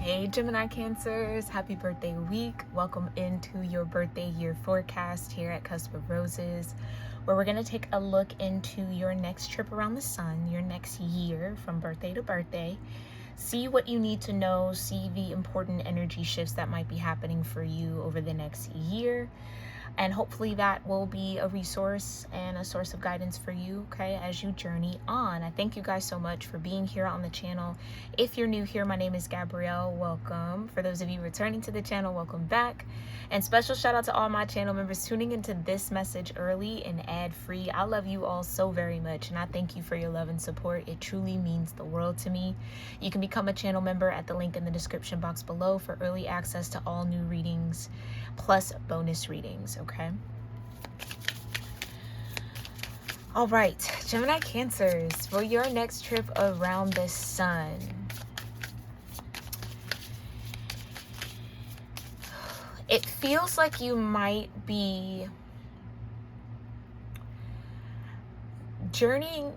Hey Gemini-cancers, happy birthday week. Welcome into your birthday year forecast here at Cusp of Roses, where we're going to take a look into your next trip around the sun, your next year from birthday to birthday. See what you need to know, see the important energy shifts that might be happening for you over the next year. And hopefully that will be a resource and a source of guidance for you, okay, as you journey on. I thank you guys so much for being here on the channel. If you're new here, my name is Gabrielle. Welcome. For those of you returning to the channel, welcome back. And special shout out to all my channel members tuning into this message early and ad-free. I love you all so very much, and I thank you for your love and support. It truly means the world to me. You can become a channel member at the link in the description box below for early access to all new readings plus bonus readings, okay? All right, Gemini Cancers, for your next trip around the sun. It feels like you might be journeying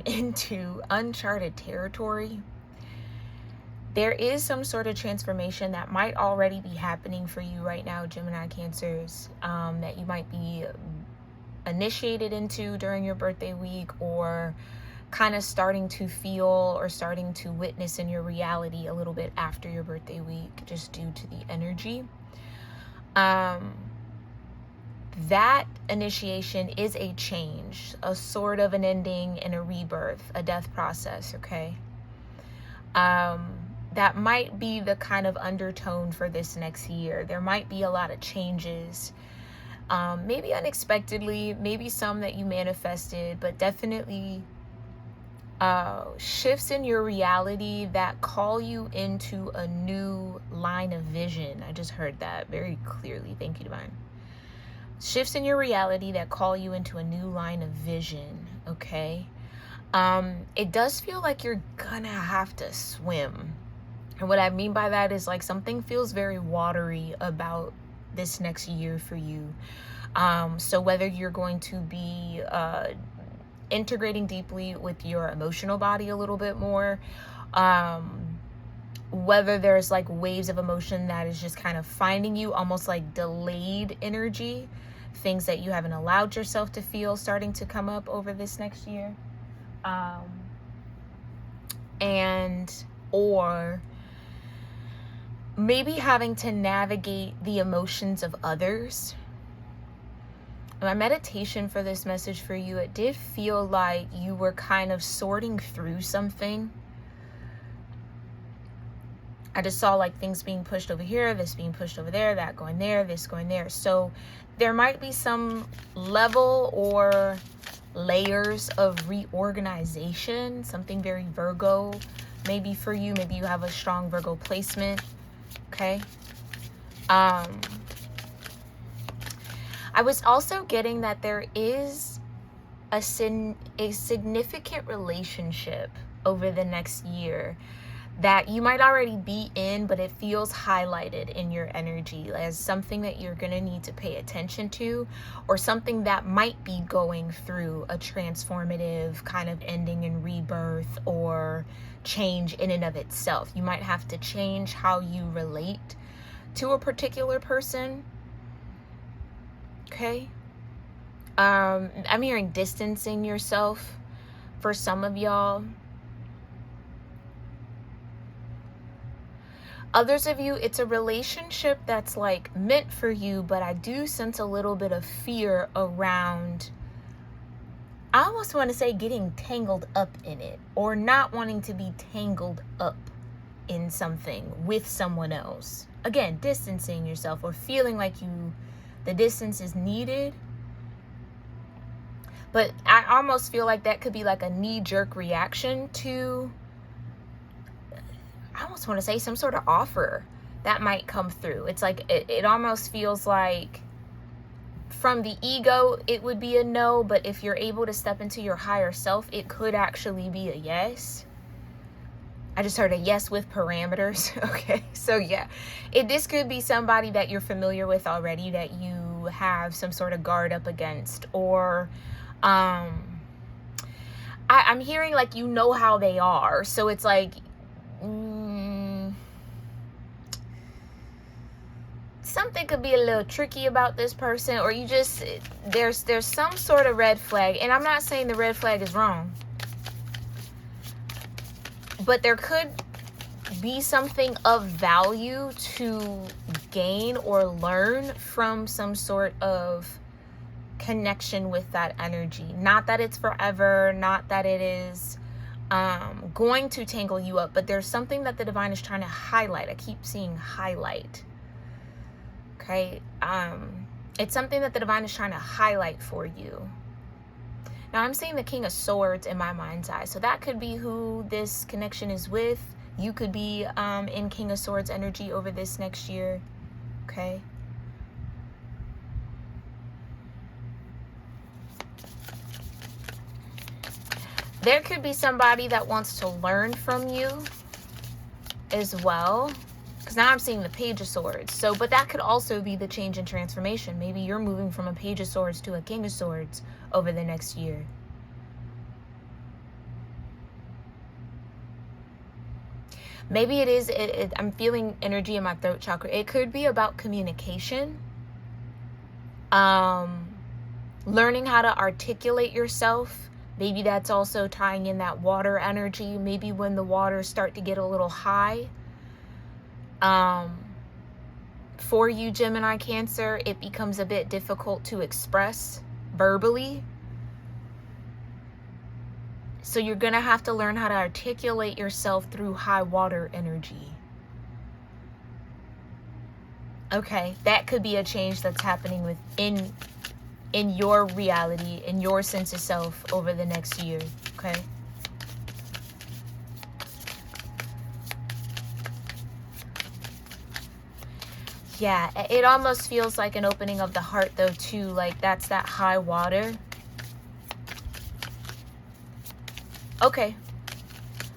into uncharted territory. There is some sort of transformation that might already be happening for you right now, Gemini Cancers, that you might be initiated into during your birthday week, or kind of starting to feel or starting to witness in your reality a little bit after your birthday week, just due to the energy. That initiation is a change, a sort of an ending and a rebirth, a death process, okay? That might be the kind of undertone for this next year. There might be a lot of changes, maybe unexpectedly, maybe some that you manifested, but definitely shifts in your reality that call you into a new line of vision. I just heard that very clearly. Thank you, Divine. Shifts in your reality that call you into a new line of vision, okay? It does feel like you're gonna have to swim. And what I mean by that is, like, something feels very watery about this next year for you. So whether you're going to be integrating deeply with your emotional body a little bit more, whether there's like waves of emotion that is just kind of finding you, almost like delayed energy, things that you haven't allowed yourself to feel starting to come up over this next year. Or maybe having to navigate the emotions of others. My meditation for this message for you, it did feel like you were kind of sorting through something. I just saw like things being pushed over here, this being pushed over there, that going there, this going there. So there might be some level or layers of reorganization, something very Virgo maybe for you. Maybe you have a strong Virgo placement, okay? I was also getting that there is a significant relationship over the next year that you might already be in, but it feels highlighted in your energy as something that you're going to need to pay attention to, or something that might be going through a transformative kind of ending and rebirth or change in and of itself. You might have to change how you relate to a particular person, okay? I'm hearing distancing yourself for some of y'all. Others of you, it's a relationship that's like meant for you, but I do sense a little bit of fear around, I almost want to say, getting tangled up in it, or not wanting to be tangled up in something with someone else. Again, distancing yourself, or feeling like the distance is needed. But I almost feel like that could be like a knee-jerk reaction to, I almost want to say, some sort of offer that might come through. It's like, it almost feels like from the ego, it would be a no, but if you're able to step into your higher self, it could actually be a yes. I just heard a yes with parameters. Okay, so yeah, this could be somebody that you're familiar with already, that you have some sort of guard up against, or I'm hearing like you know how they are, so it's like something could be a little tricky about this person, or you just, there's some sort of red flag. And I'm not saying the red flag is wrong, but there could be something of value to gain or learn from some sort of connection with that energy. Not that it's forever, not that it is going to tangle you up, but there's something that the divine is trying to highlight. I keep seeing highlight. Okay, it's something that the divine is trying to highlight for you. Now I'm seeing the King of Swords in my mind's eye, so that could be who this connection is with. You could be in King of Swords energy over this next year. Okay. There could be somebody that wants to learn from you as well. Because now I'm seeing the Page of Swords. So, but that could also be the change and transformation. Maybe you're moving from a Page of Swords to a King of Swords over the next year. Maybe it is, I'm feeling energy in my throat chakra. It could be about communication. Learning how to articulate yourself. Maybe that's also tying in that water energy. Maybe when the waters start to get a little high. For you, Gemini Cancer, it becomes a bit difficult to express verbally. So you're going to have to learn how to articulate yourself through high water energy. Okay, that could be a change that's happening within in your reality, in your sense of self over the next year. Okay. Yeah, it almost feels like an opening of the heart though too. Like that's that high water. Okay.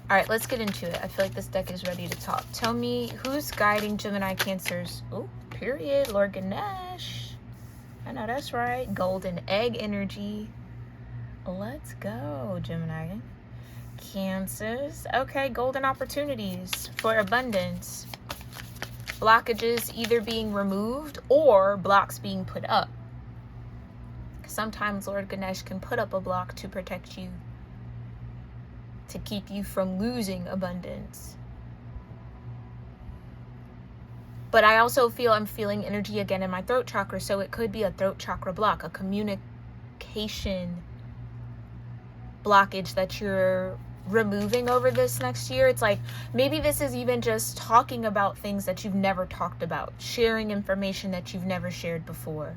All right, let's get into it. I feel like this deck is ready to talk. Tell me who's guiding Gemini Cancers. Oh, period. Lord Ganesh. I know that's right. Golden egg energy. Let's go, Gemini Cancers. Okay, golden opportunities for abundance. Blockages either being removed or blocks being put up. Sometimes Lord Ganesh can put up a block to protect you, to keep you from losing abundance. But I also feel I'm feeling energy again in my throat chakra, so it could be a throat chakra block, a communication blockage that you're removing over this next year. It's like maybe this is even just talking about things that you've never talked about, sharing information that you've never shared before,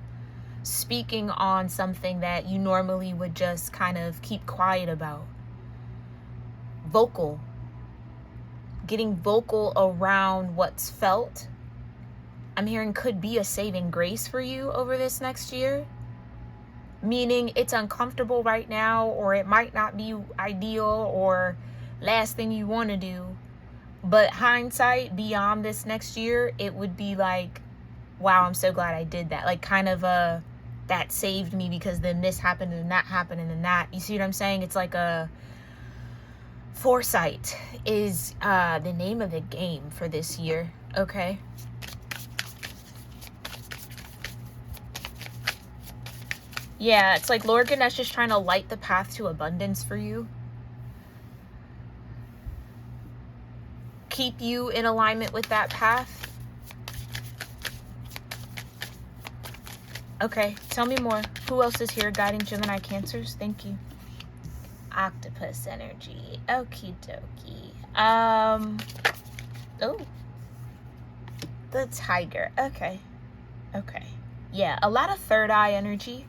speaking on something that you normally would just kind of keep quiet about. Vocal, getting vocal around what's felt. I'm hearing could be a saving grace for you over this next year. Meaning it's uncomfortable right now, or it might not be ideal or last thing you want to do. But hindsight beyond this next year, it would be like, wow, I'm so glad I did that. Like kind of that saved me because then this happened and that happened and then that. You see what I'm saying? It's like a foresight is the name of the game for this year. Okay. Yeah, it's like Lord Ganesh is trying to light the path to abundance for you. Keep you in alignment with that path. Okay, tell me more. Who else is here guiding Gemini Cancers? Thank you. Octopus energy. Okie dokie. Oh. The tiger. Okay. Okay. Yeah, a lot of third eye energy.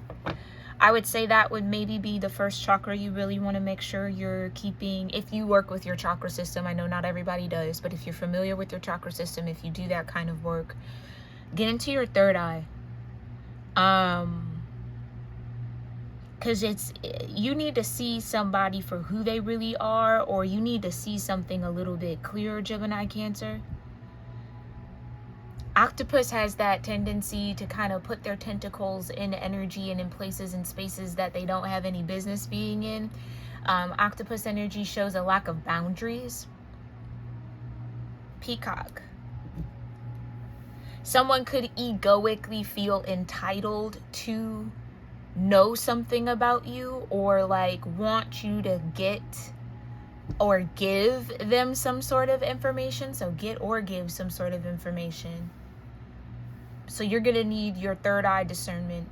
I would say that would maybe be the first chakra you really want to make sure you're keeping. If you work with your chakra system, I know not everybody does, but if you're familiar with your chakra system, if you do that kind of work, get into your third eye. Because you need to see somebody for who they really are, or you need to see something a little bit clearer, Gemini Cancer. Octopus has that tendency to kind of put their tentacles in energy and in places and spaces that they don't have any business being in. Octopus energy shows a lack of boundaries. Peacock. Someone could egoically feel entitled to know something about you, or like want you to get or give them some sort of information. So get or give some sort of information. So you're going to need your third eye discernment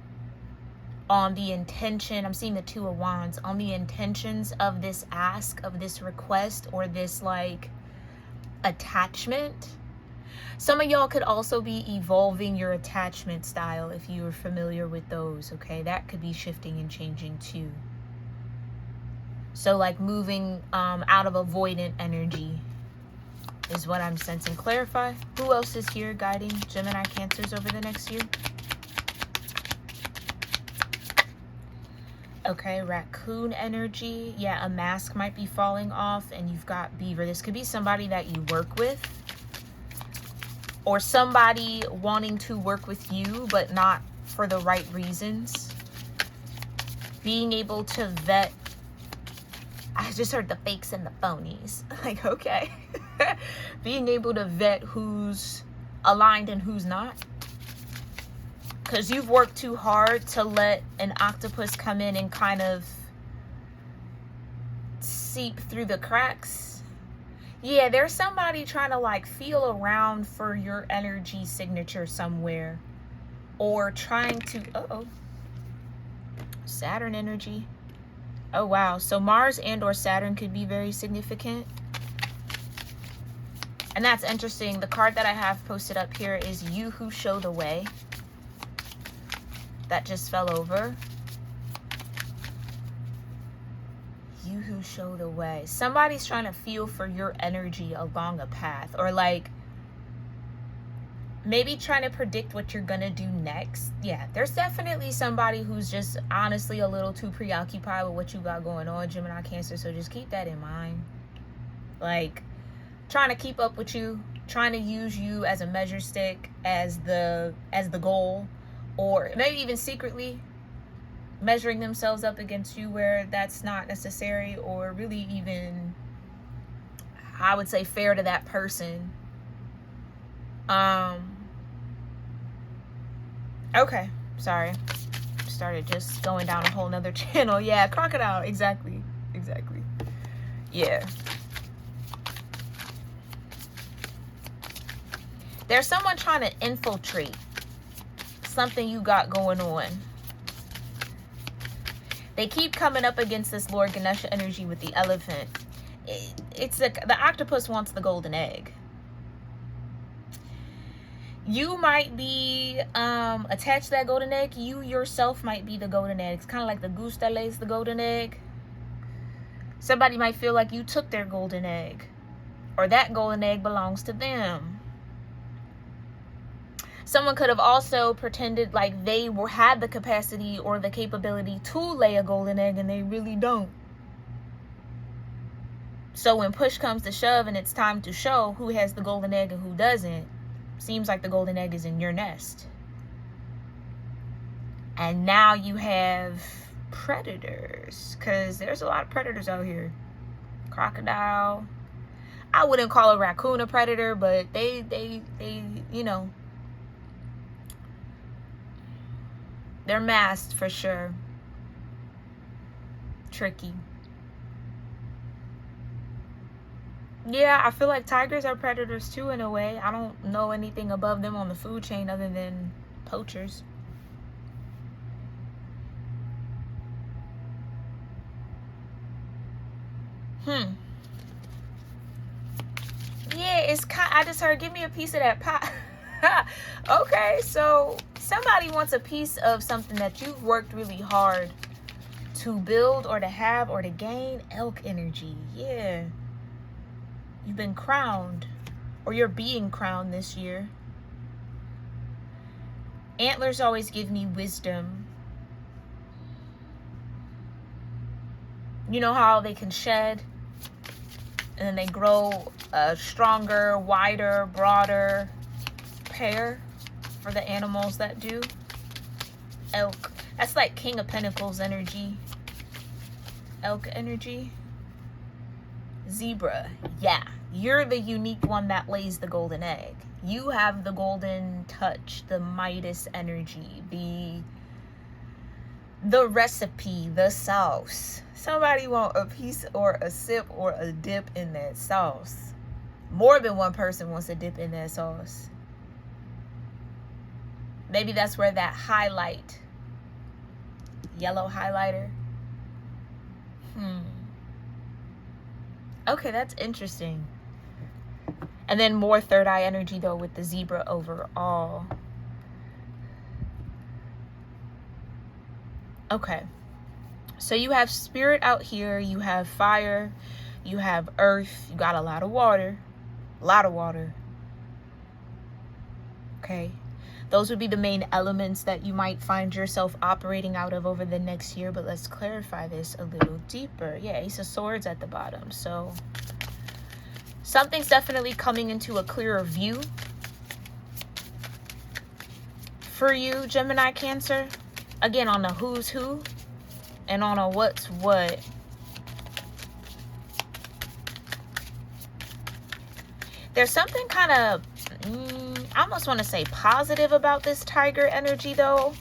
on the intention. I'm seeing the Two of Wands, on the intentions of this ask, of this request, or this like attachment. Some of y'all could also be evolving your attachment style if you are familiar with those, okay? That could be shifting and changing too. So like moving out of avoidant energy is what I'm sensing. Clarify. Who else is here guiding Gemini Cancers over the next year? Okay, raccoon energy. Yeah, a mask might be falling off and you've got beaver. This could be somebody that you work with, or somebody wanting to work with you, but not for the right reasons. Being able to vet. I just heard the fakes and the phonies. Like, okay. Being able to vet who's aligned and who's not. Because you've worked too hard to let an octopus come in and kind of seep through the cracks. Yeah, there's somebody trying to like feel around for your energy signature somewhere, or trying to, Saturn energy. Oh wow, so Mars and or Saturn could be very significant. And that's interesting. The card that I have posted up here is You Who Show the Way. That just fell over. You who show the way. Somebody's trying to feel for your energy along a path, or like maybe trying to predict what you're gonna do next. Yeah, there's definitely somebody who's just honestly a little too preoccupied with what you got going on, Gemini Cancer. So just keep that in mind. Like trying to keep up with you, trying to use you as a measure stick, as the goal, or maybe even secretly measuring themselves up against you where that's not necessary, or really even, I would say, fair to that person. Okay, sorry. Started just going down a whole nother channel. Yeah, crocodile, exactly. Yeah. There's someone trying to infiltrate something you got going on. They keep coming up against this Lord Ganesha energy with the elephant. It's the octopus wants the golden egg. You might be attached to that golden egg. You yourself might be the golden egg. It's kind of like the goose that lays the golden egg. Somebody might feel like you took their golden egg, or that golden egg belongs to them. Someone could have also pretended like they had the capacity or the capability to lay a golden egg, and they really don't. So when push comes to shove and it's time to show who has the golden egg and who doesn't, seems like the golden egg is in your nest. And now you have predators, because there's a lot of predators out here. Crocodile. I wouldn't call a raccoon a predator, but they you know, they're masked for sure. Tricky. Yeah, I feel like tigers are predators too in a way. I don't know anything above them on the food chain other than poachers. Yeah, it's kind. I just heard, give me a piece of that pie. Okay, so somebody wants a piece of something that you've worked really hard to build or to have or to gain. Elk energy. Yeah. You've been crowned, or you're being crowned this year. Antlers always give me wisdom. You know how they can shed and then they grow a stronger, wider, broader pair for the animals that do? Elk. That's like King of Pentacles energy. Elk energy. Zebra. Yeah. You're the unique one that lays the golden egg. You have the golden touch, the Midas energy, the recipe, the sauce. Somebody want a piece or a sip or a dip in that sauce. More than one person wants a dip in that sauce. Maybe that's where that highlight, yellow highlighter. Okay, that's interesting. And then more third eye energy though with the zebra overall. Okay. So you have spirit out here, you have fire, you have earth, you got a lot of water. A lot of water. Okay. Those would be the main elements that you might find yourself operating out of over the next year. But let's clarify this a little deeper. Yeah, Ace of Swords at the bottom. So something's definitely coming into a clearer view for you, Gemini Cancer. Again, on a who's who and on a what's what. There's something kind of, I almost want to say positive about this tiger energy though.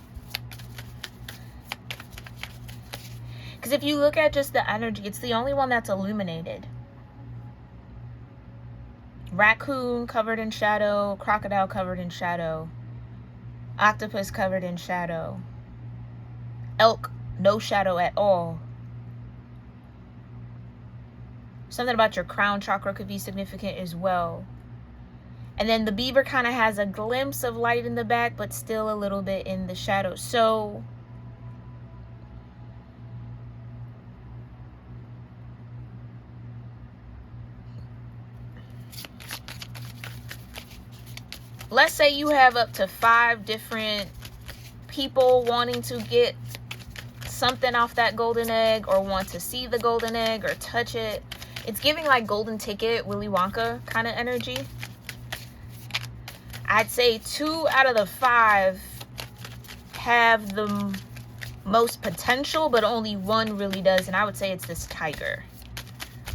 Because if you look at just the energy, it's the only one that's illuminated. Raccoon covered in shadow, crocodile covered in shadow, octopus covered in shadow, elk, no shadow at all. Something about your crown chakra could be significant as well. And then the beaver kind of has a glimpse of light in the back, but still a little bit in the shadow. So let's say you have up to 5 different people wanting to get something off that golden egg or want to see the golden egg or touch it. It's giving like golden ticket, Willy Wonka kind of energy. I'd say 2 out of the 5 have the most potential, but only 1 really does. And I would say it's this tiger,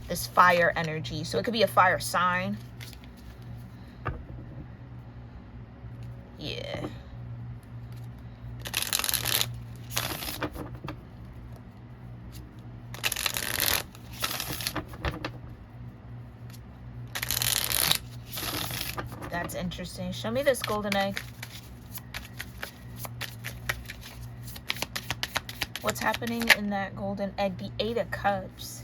this fire energy. So it could be a fire sign. Yeah. That's interesting. Show me this golden egg. What's happening in that golden egg? The 8 of Cups.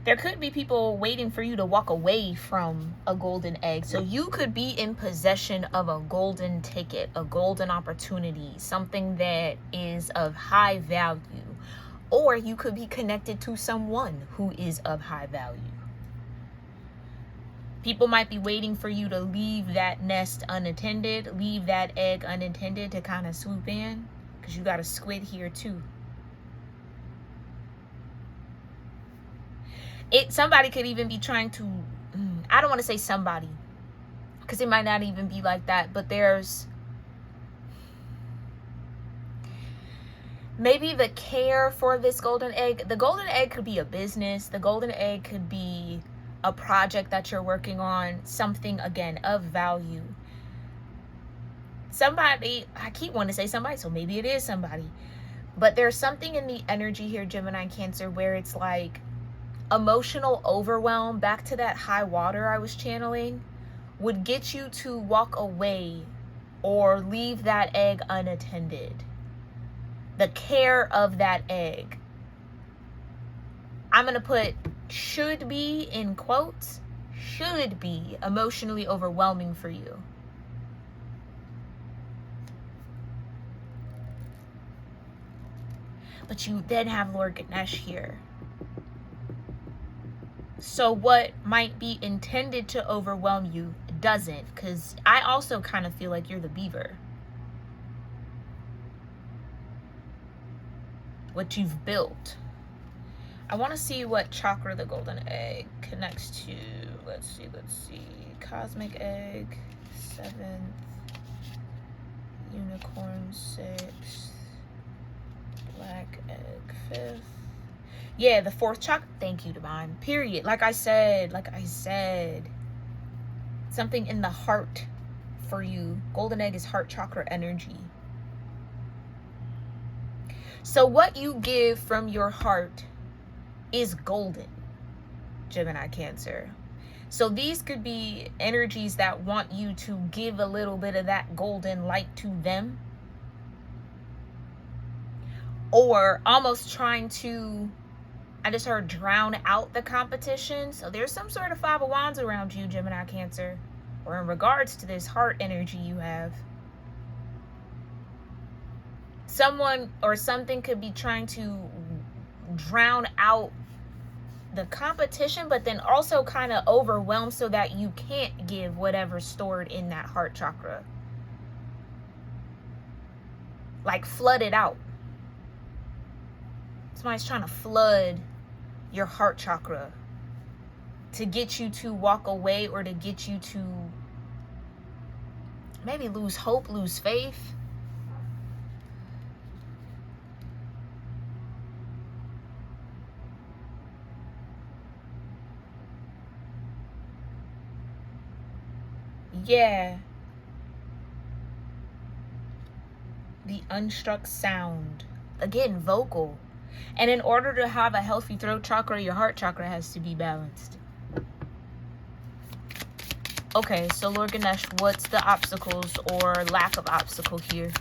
There could be people waiting for you to walk away from a golden egg. So you could be in possession of a golden ticket, a golden opportunity, something that is of high value. Or you could be connected to someone who is of high value. People might be waiting for you to leave that nest unattended, leave that egg unattended to kind of swoop in, because you got a squid here too. Somebody could even be trying to, I don't want to say somebody, because it might not even be like that, but there's maybe the care for this golden egg. The golden egg could be a business. The golden egg could be a project that you're working on, something again of value. Somebody, I keep wanting to say somebody, so maybe it is somebody, but there's something in the energy here, Gemini Cancer, where it's like emotional overwhelm, back to that high water I was channeling, would get you to walk away or leave that egg unattended. The care of that egg, I'm going to put should be in quotes, should be emotionally overwhelming for you. But you then have Lord Ganesh here. So what might be intended to overwhelm you doesn't, because I also kind of feel like you're the beaver. What you've built. I want to see what chakra the golden egg connects to. Let's see. Cosmic egg, 7th. Unicorn, 6th. Black egg, 5th. Yeah, the 4th chakra. Thank you, Divine. Period. Like I said. Something in the heart for you. Golden egg is heart chakra energy. So what you give from your heart is golden, Gemini Cancer. So these could be energies that want you to give a little bit of that golden light to them, or almost trying to, I just heard, drown out the competition. So there's some sort of 5 of wands around you, Gemini Cancer, or in regards to this heart energy you have. Someone or something could be trying to drown out the competition, but then also kind of overwhelm so that you can't give whatever's stored in that heart chakra. Like flood it out. Somebody's trying to flood your heart chakra to get you to walk away, or to get you to maybe lose hope, lose faith. Yeah. The unstruck sound. Again, vocal. And in order to have a healthy throat chakra, your heart chakra has to be balanced. Okay, so Lord Ganesh, what's the obstacles or lack of obstacle here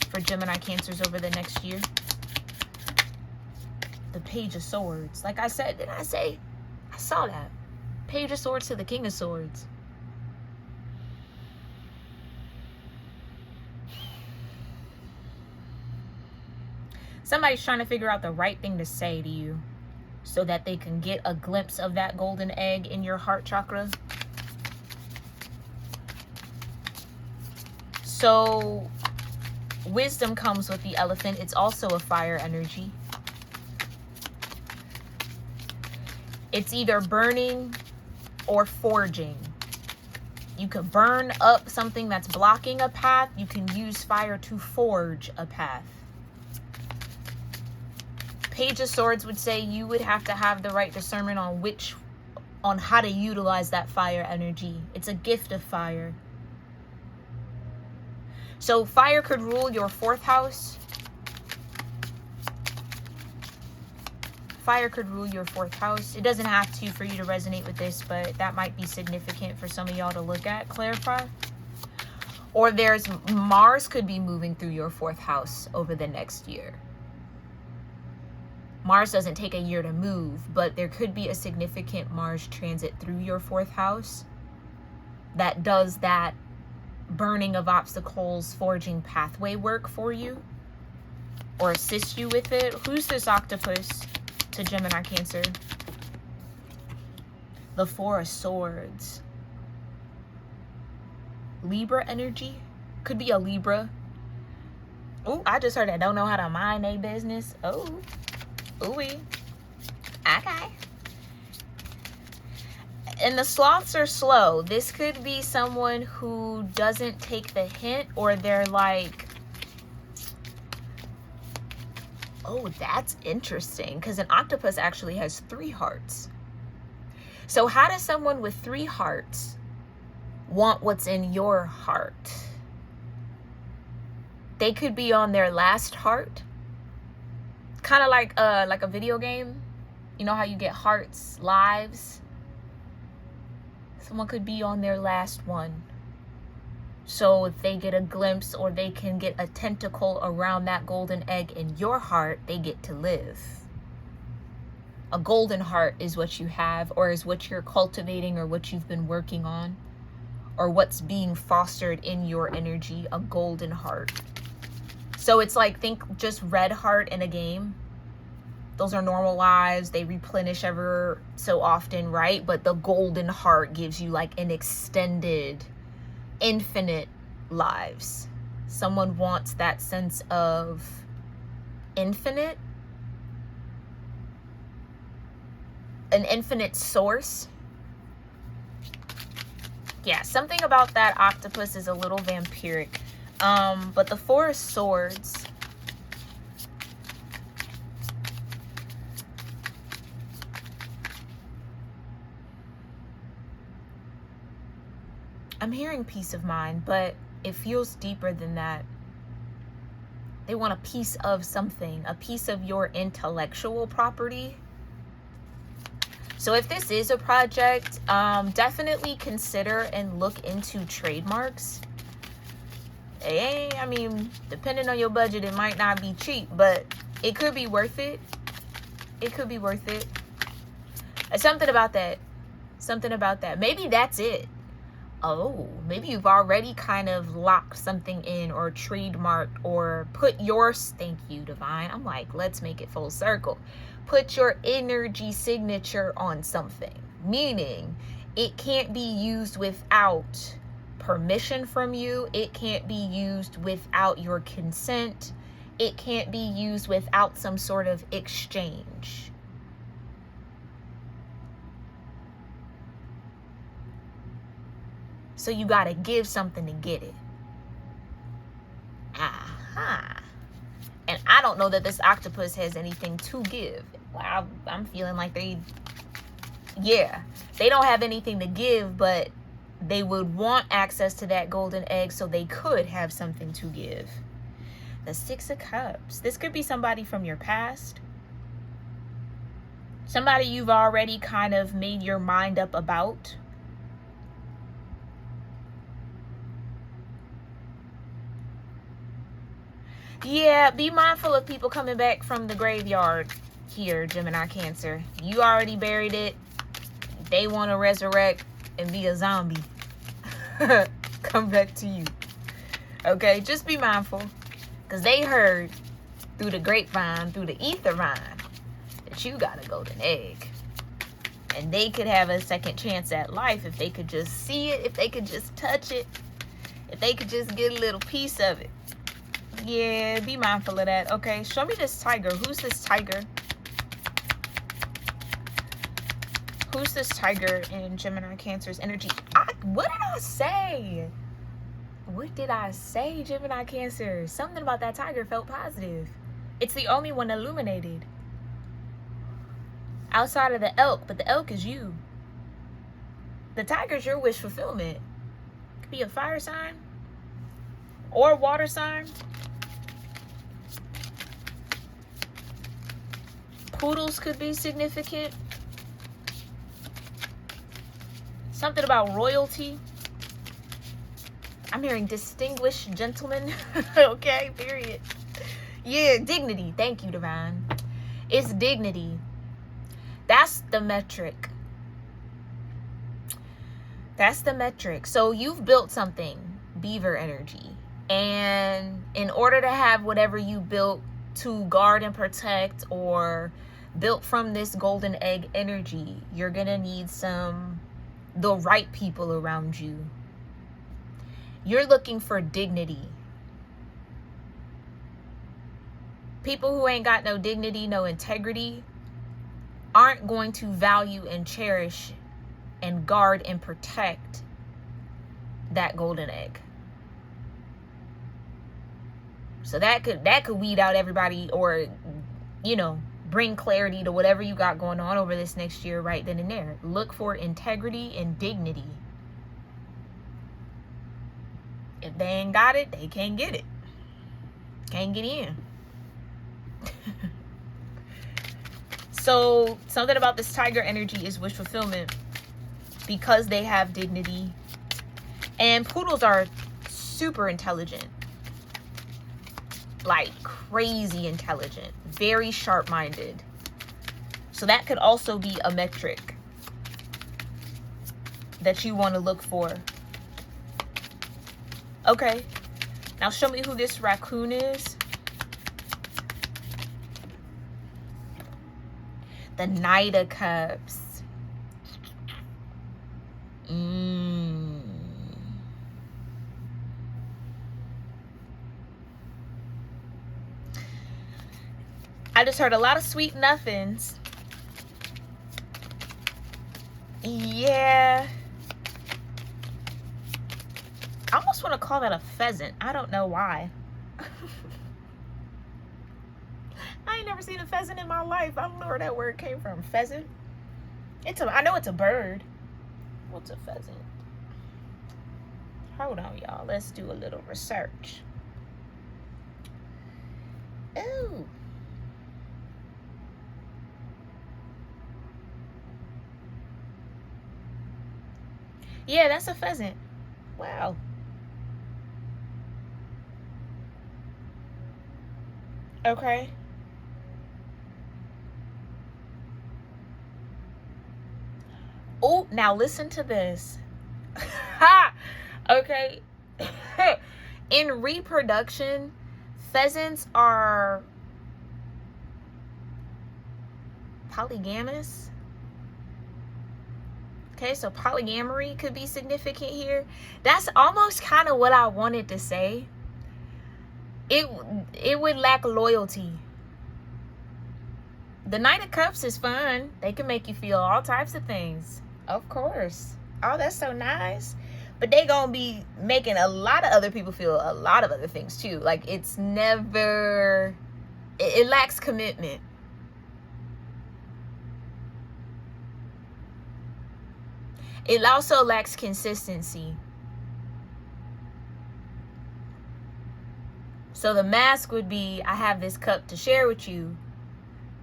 for Gemini Cancers over the next year? The Page of Swords. Like I said, didn't I say? I saw that. Page of Swords to the King of Swords. Somebody's trying to figure out the right thing to say to you so that they can get a glimpse of that golden egg in your heart chakra. So wisdom comes with the elephant. It's also a fire energy. It's either burning or forging. You could burn up something that's blocking a path. You can use fire to forge a path. Page of Swords would say you would have to have the right discernment on how to utilize that fire energy. It's a gift of fire. So fire could rule your 4th house. Fire could rule your 4th house. It doesn't have to for you to resonate with this, but that might be significant for some of y'all to look at, clarify. Or there's Mars could be moving through your 4th house over the next year. Mars doesn't take a year to move, but there could be a significant Mars transit through your 4th house that does that burning of obstacles, forging pathway work for you, or assist you with it. Who's this octopus to Gemini Cancer? The 4 of Swords. Libra energy. Could be a Libra. Oh, I just heard I don't know how to mind their business. Oh. Ooh-wee. Okay. And the sloths are slow. This could be someone who doesn't take the hint, or they're like, oh, that's interesting, because an octopus actually has 3 hearts. So how does someone with 3 hearts want what's in your heart? They could be on their last heart. Kind of like a video game. You know how you get hearts, lives? Someone could be on their last one. So if they get a glimpse, or they can get a tentacle around that golden egg in your heart, they get to live. A golden heart is what you have, or is what you're cultivating, or what you've been working on, or what's being fostered in your energy. A golden heart. So it's like, think just red heart in a game. Those are normal lives. They replenish ever so often, right? But the golden heart gives you like an extended, infinite lives. Someone wants that sense of infinite. An infinite source. Yeah, something about that octopus is a little vampiric. But the 4 of Swords. I'm hearing peace of mind, but it feels deeper than that. They want a piece of something, a piece of your intellectual property. So if this is a project, definitely consider and look into trademarks. I mean, depending on your budget, it might not be cheap, but it could be worth it. It could be worth it. Something about that. Something about that. Maybe that's it. Oh, maybe you've already kind of locked something in or trademarked or put your, thank you, divine. I'm like, let's make it full circle. Put your energy signature on something, meaning it can't be used without permission from you. It can't be used without your consent. It can't be used without some sort of exchange. So you got to give something to get it. Aha. And I don't know that this octopus has anything to give. Wow, I'm feeling like they don't have anything to give, but they would want access to that golden egg so they could have something to give. The Six of Cups. This could be somebody from your past. Somebody you've already kind of made your mind up about. Yeah, be mindful of people coming back from the graveyard here, Gemini Cancer. You already buried it. They want to resurrect and be a zombie. Come back to you. Okay, just be mindful. Because they heard through the grapevine, through the ether vine, that you got a golden egg. And they could have a second chance at life if they could just see it, if they could just touch it, if they could just get a little piece of it. Yeah, be mindful of that. Okay, show me this tiger. Who's this tiger? Who's this tiger in Gemini Cancer's energy? What did I say? What did I say, Gemini Cancer? Something about that tiger felt positive. It's the only one illuminated. Outside of the elk, but the elk is you. The tiger's your wish fulfillment. Could be a fire sign or a water sign. Poodles could be significant. Something about royalty. I'm hearing distinguished gentlemen. Okay, period. Yeah, dignity. Thank you, divine. It's dignity. That's the metric. That's the metric. So you've built something, beaver energy. And in order to have whatever you built to guard and protect or built from this golden egg energy, you're going to need the right people around you. You're looking for dignity. People who ain't got no dignity, no integrity, aren't going to value and cherish and guard and protect that golden egg. So that could weed out everybody, or, you know, bring clarity to whatever you got going on over this next year right then and there. Look for integrity and dignity. If they ain't got it, they can't get it. Can't get in. So something about this tiger energy is wish fulfillment because they have dignity. And poodles are super intelligent. Like crazy intelligent. Very sharp-minded. So that could also be a metric that you want to look for. Okay. Now show me who this raccoon is. The Knight of Cups. I just heard a lot of sweet nothings. Yeah. I almost want to call that a pheasant. I don't know why. I ain't never seen a pheasant in my life. I don't know where that word came from. Pheasant? I know it's a bird. What's a pheasant? Hold on, y'all. Let's do a little research. Ooh. Yeah, that's a pheasant. Wow. Okay. Oh, now listen to this. Ha! Okay. In reproduction, pheasants are polygamous. Okay, so polyamory could be significant here. That's almost kind of what I wanted to say. It would lack loyalty. The Knight of Cups is fun. They can make you feel all types of things. Of course. Oh, that's so nice. But they gonna be making a lot of other people feel a lot of other things too. Like, it's never, it lacks commitment. It also lacks consistency. So the mask would be, I have this cup to share with you,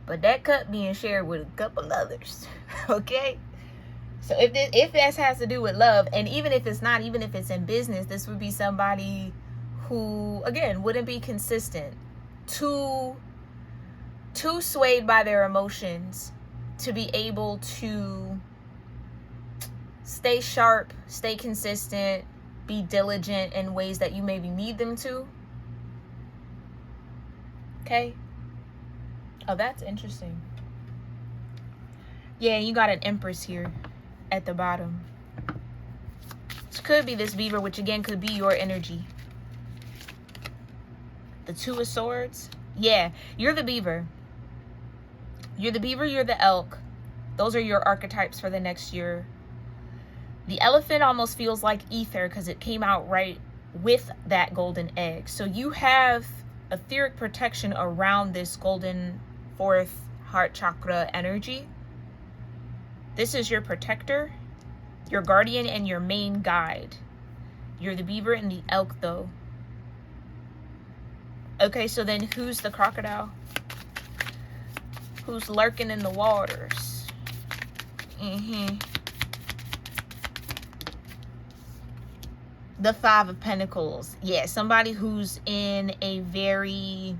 but that cup being shared with a couple others. Okay? So if that has to do with love, and even if it's not, even if it's in business, this would be somebody who, again, wouldn't be consistent, too swayed by their emotions to be able to stay sharp, stay consistent, be diligent in ways that you maybe need them to. Okay? Oh, that's interesting. Yeah, you got an Empress here at the bottom. This could be this beaver, which again could be your energy. The Two of Swords. Yeah, you're the beaver. You're the beaver, you're the elk. Those are your archetypes for the next year. The elephant almost feels like ether because it came out right with that golden egg. So you have etheric protection around this golden fourth heart chakra energy. This is your protector, your guardian, and your main guide. You're the beaver and the elk, though. Okay, so then who's the crocodile? Who's lurking in the waters? The Five of Pentacles. Yeah, somebody who's in a very,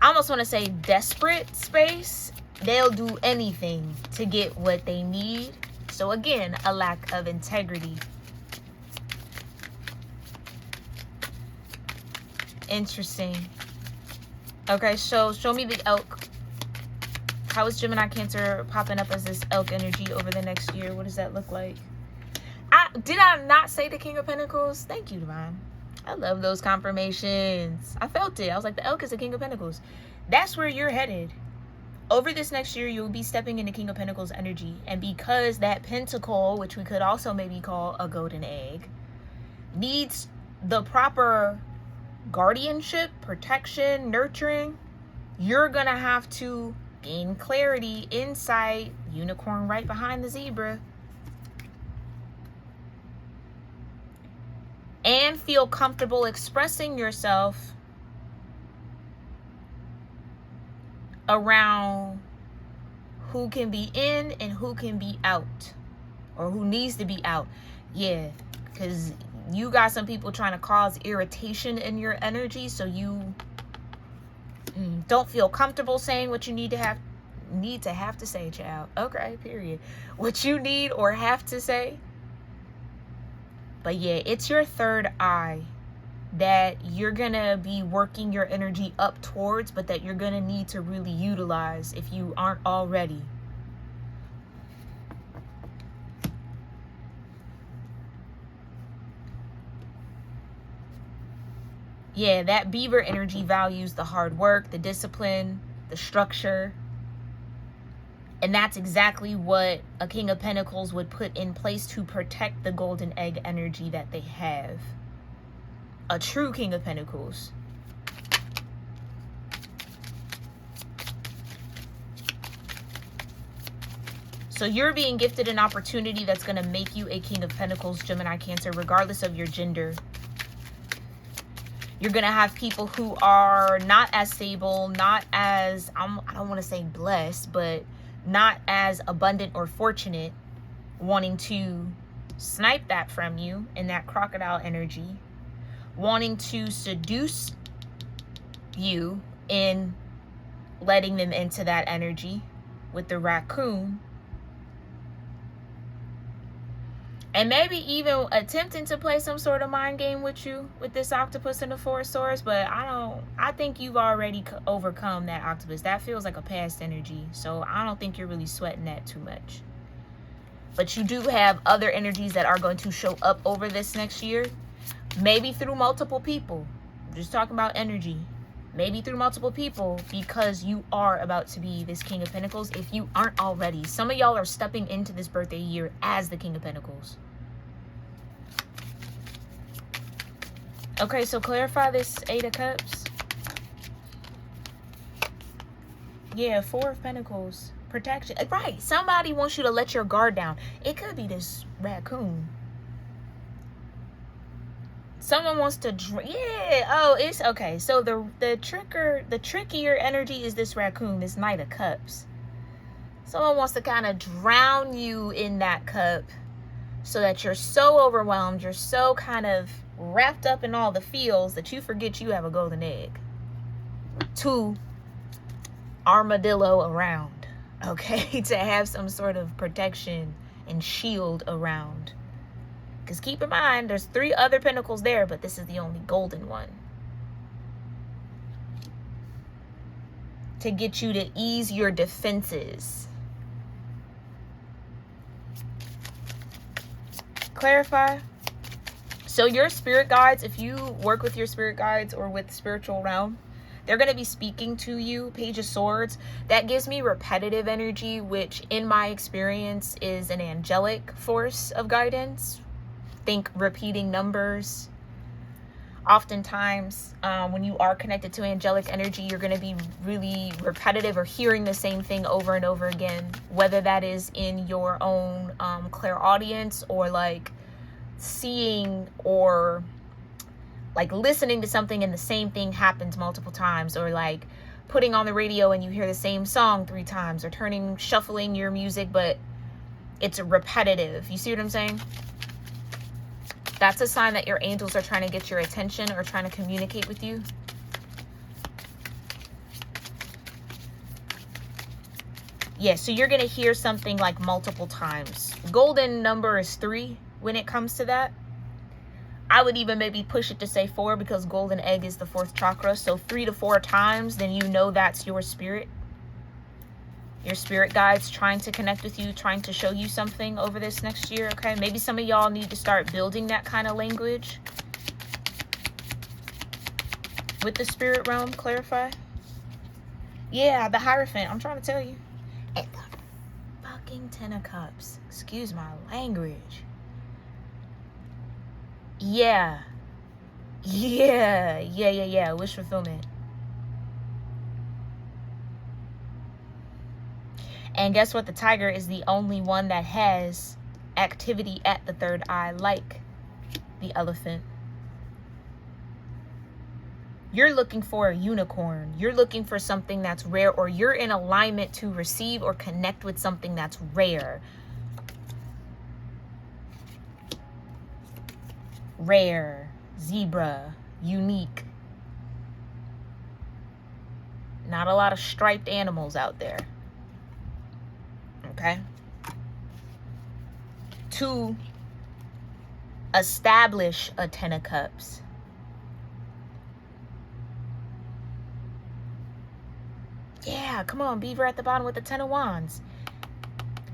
I almost want to say desperate space. They'll do anything to get what they need. So again, a lack of integrity. Interesting. Okay, so show me the elk. How is Gemini-Cancer popping up as this elk energy over the next year? What does that look like? Did I not say the King of Pentacles? Thank you, Divine. I love those confirmations. I felt it. I was like, the elk is the King of Pentacles. That's where you're headed. Over this next year, you'll be stepping into King of Pentacles energy. And because that pentacle, which we could also maybe call a golden egg, needs the proper guardianship, protection, nurturing, you're going to have to gain clarity, insight, unicorn right behind the zebra, and feel comfortable expressing yourself around who can be in and who can be out, or who needs to be out. Yeah, because you got some people trying to cause irritation in your energy, so you don't feel comfortable saying what you need to have to say, child. Okay, period. What you need or have to say. But yeah, it's your third eye that you're gonna be working your energy up towards, but that you're gonna need to really utilize if you aren't already. Yeah, that beaver energy values the hard work, the discipline, the structure. And that's exactly what a King of Pentacles would put in place to protect the golden egg energy that they have. A true King of Pentacles. So you're being gifted an opportunity that's going to make you a King of Pentacles, Gemini, Cancer, regardless of your gender. You're going to have people who are not as stable, not as, I don't want to say blessed, but not as abundant or fortunate, wanting to snipe that from you in that crocodile energy, wanting to seduce you in letting them into that energy with the raccoon. And maybe even attempting to play some sort of mind game with you with this octopus and the Four of Swords. But I think you've already overcome that octopus. That feels like a past energy. So I don't think you're really sweating that too much. But you do have other energies that are going to show up over this next year. Maybe through multiple people. I'm just talking about energy. Maybe through multiple people, because you are about to be this King of Pentacles if you aren't already. Some of y'all are stepping into this birthday year as the King of Pentacles. Okay, so clarify this Eight of Cups. Yeah, Four of Pentacles. Protection. Right, somebody wants you to let your guard down. It could be this raccoon. Someone wants to yeah. Oh, it's okay. So the trickier energy is this raccoon, this Knight of Cups. Someone wants to kind of drown you in that cup so that you're so overwhelmed, you're so kind of wrapped up in all the feels that you forget you have a golden egg. To armadillo around, okay? To have some sort of protection and shield around. Because keep in mind, there's 3 other pentacles there, but this is the only golden one. To get you to ease your defenses. Clarify. So your spirit guides, if you work with your spirit guides or with spiritual realm, they're going to be speaking to you. Page of Swords. That gives me repetitive energy, which in my experience is an angelic force of guidance. Think repeating numbers. Oftentimes, when you are connected to angelic energy, you're going to be really repetitive or hearing the same thing over and over again, whether that is in your own clairaudience or like seeing or like listening to something and the same thing happens multiple times, or like putting on the radio and you hear the same song 3 times, or shuffling your music, but it's repetitive. You see what I'm saying? That's a sign that your angels are trying to get your attention or trying to communicate with you. Yeah, so you're going to hear something like multiple times. Golden number is 3 when it comes to that. I would even maybe push it to say 4, because golden egg is the 4th chakra. So 3 to 4 times, then you know that's your spirit. Your spirit guides trying to connect with you, trying to show you something over this next year, okay? Maybe some of y'all need to start building that kind of language with the spirit realm. Clarify. Yeah, the Hierophant. I'm trying to tell you. And the fucking 10 of Cups. Excuse my language. Yeah. Wish fulfillment. And guess what? The Tiger is the only one that has activity at the 3rd eye, like the Elephant. You're looking for a unicorn. You're looking for something that's rare, or you're in alignment to receive or connect with something that's rare. Rare, zebra, unique. Not a lot of striped animals out there. Okay. To establish a 10 of Cups. Yeah, come on, Beaver at the bottom with the 10 of Wands.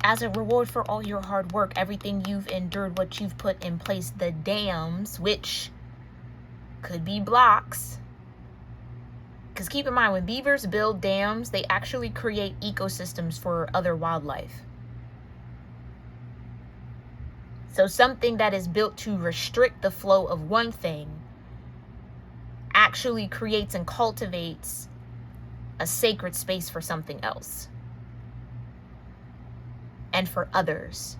As a reward for all your hard work, everything you've endured, what you've put in place, the dams, which could be blocks. Because keep in mind, when beavers build dams, they actually create ecosystems for other wildlife. So something that is built to restrict the flow of one thing actually creates and cultivates a sacred space for something else. and for others.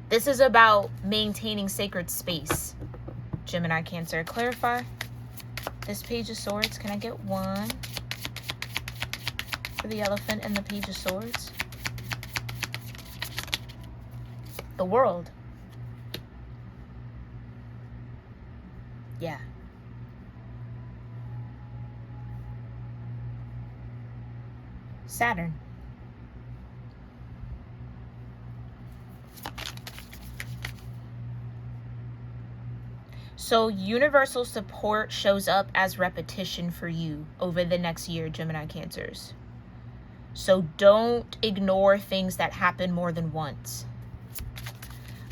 This is about maintaining sacred space, Gemini Cancer. Clarify this Page of Swords. Can I get one for the Elephant and the Page of Swords? The World. Yeah. Saturn. So universal support shows up as repetition for you over the next year, Gemini Cancers. So don't ignore things that happen more than once.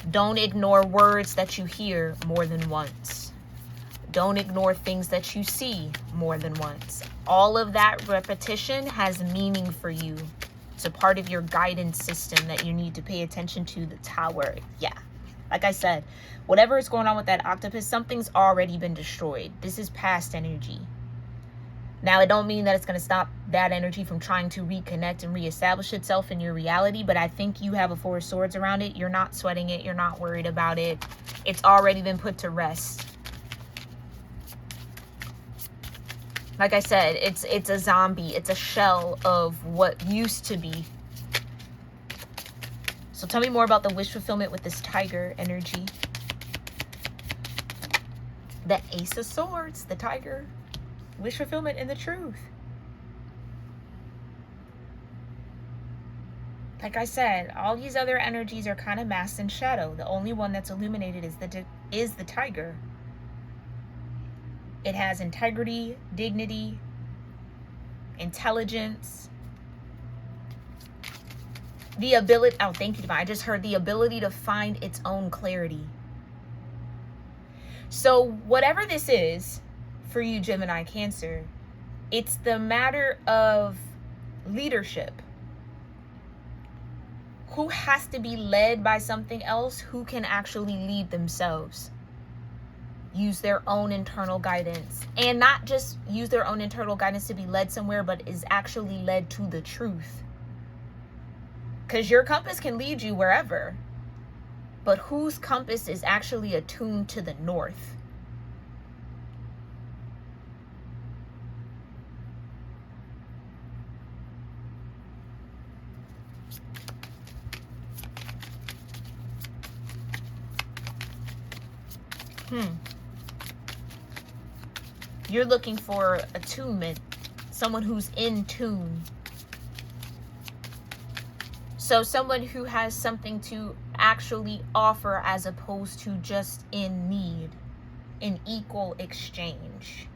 Don't ignore words that you hear more than once. Don't ignore things that you see more than once. All of that repetition has meaning for you. It's a part of your guidance system that you need to pay attention to. The Tower. Yeah. Like I said, whatever is going on with that octopus, something's already been destroyed. This is past energy. Now, it don't mean that it's going to stop that energy from trying to reconnect and reestablish itself in your reality, but I think you have a Four of Swords around it. You're not sweating it. You're not worried about it. It's already been put to rest. Like I said, it's a zombie. It's a shell of what used to be. So tell me more about the wish fulfillment with this tiger energy. The Ace of Swords, the tiger. Wish fulfillment and the truth. Like I said, all these other energies are kind of masked in shadow. The only one that's illuminated is the tiger. It has integrity, dignity, intelligence. The ability, oh, thank you, Divine. I just heard the ability to find its own clarity. So whatever this is for you, Gemini Cancer, it's the matter of leadership. Who has to be led by something else? Who can actually lead themselves? Use their own internal guidance. And not just use their own internal guidance to be led somewhere, but is actually led to the truth. Because your compass can lead you wherever. But whose compass is actually attuned to the north? You're looking for attunement. Someone who's in tune. So someone who has something to actually offer as opposed to just in need, in equal exchange.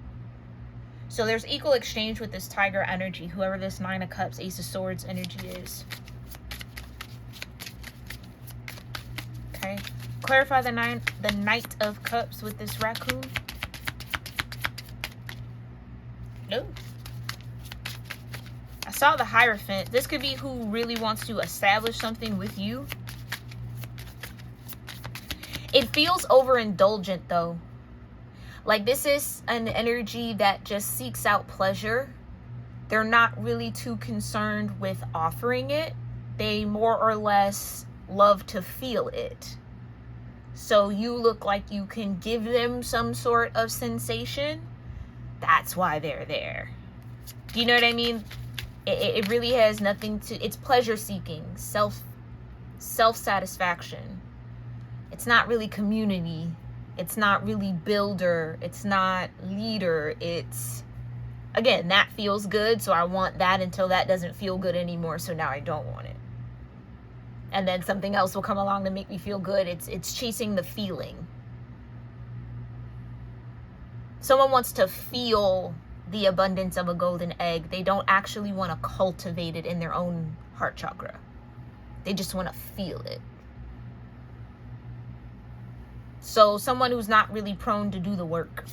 So there's equal exchange with this tiger energy, whoever this Nine of Cups, Ace of Swords energy is. Okay. Clarify the Knight of Cups with this raccoon. No. I saw the Hierophant. This could be who really wants to establish something with you. It feels overindulgent though. Like this is an energy that just seeks out pleasure. They're not really too concerned with offering it. They more or less love to feel it. So you look like you can give them some sort of sensation. That's why they're there. Do you know what I mean? It really has nothing to, it's pleasure seeking, self-satisfaction. It's not really community. It's not really builder. It's not leader. It's, again, that feels good. So I want that until that doesn't feel good anymore. So now I don't want it. And then something else will come along to make me feel good. It's chasing the feeling. Someone wants to feel the abundance of a golden egg. They don't actually want to cultivate it in their own heart chakra. They just want to feel it. So someone who's not really prone to do the work.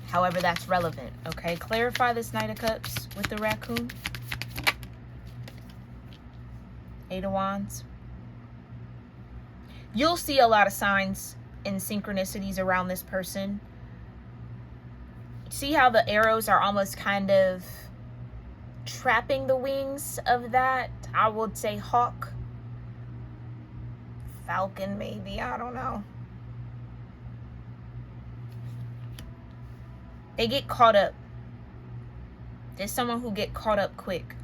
However, that's relevant. Okay, clarify this Knight of Cups with the raccoon. Eight of Wands. You'll see a lot of signs and synchronicities around this person. see how the arrows are almost kind of trapping the wings of that, I would say hawk, falcon maybe, I don't know. They get caught up. There's someone who get caught up quick.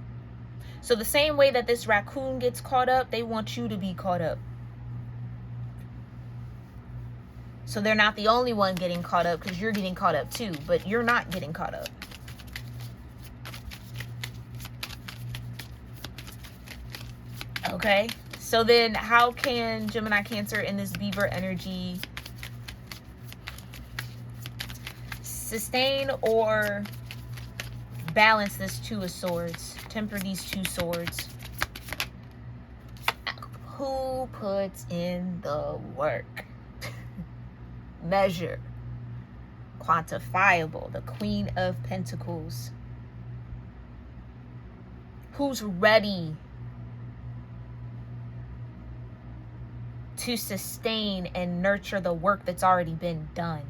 So the same way that this raccoon gets caught up, they want you to be caught up. So they're not the only one getting caught up, because you're getting caught up too, but you're not getting caught up. Okay, so then how can Gemini Cancer in this Beaver energy sustain or balance this Two of Swords, temper these two swords? Who puts in the work? Measure, quantifiable, the Queen of Pentacles. Who's ready to sustain and nurture the work that's already been done?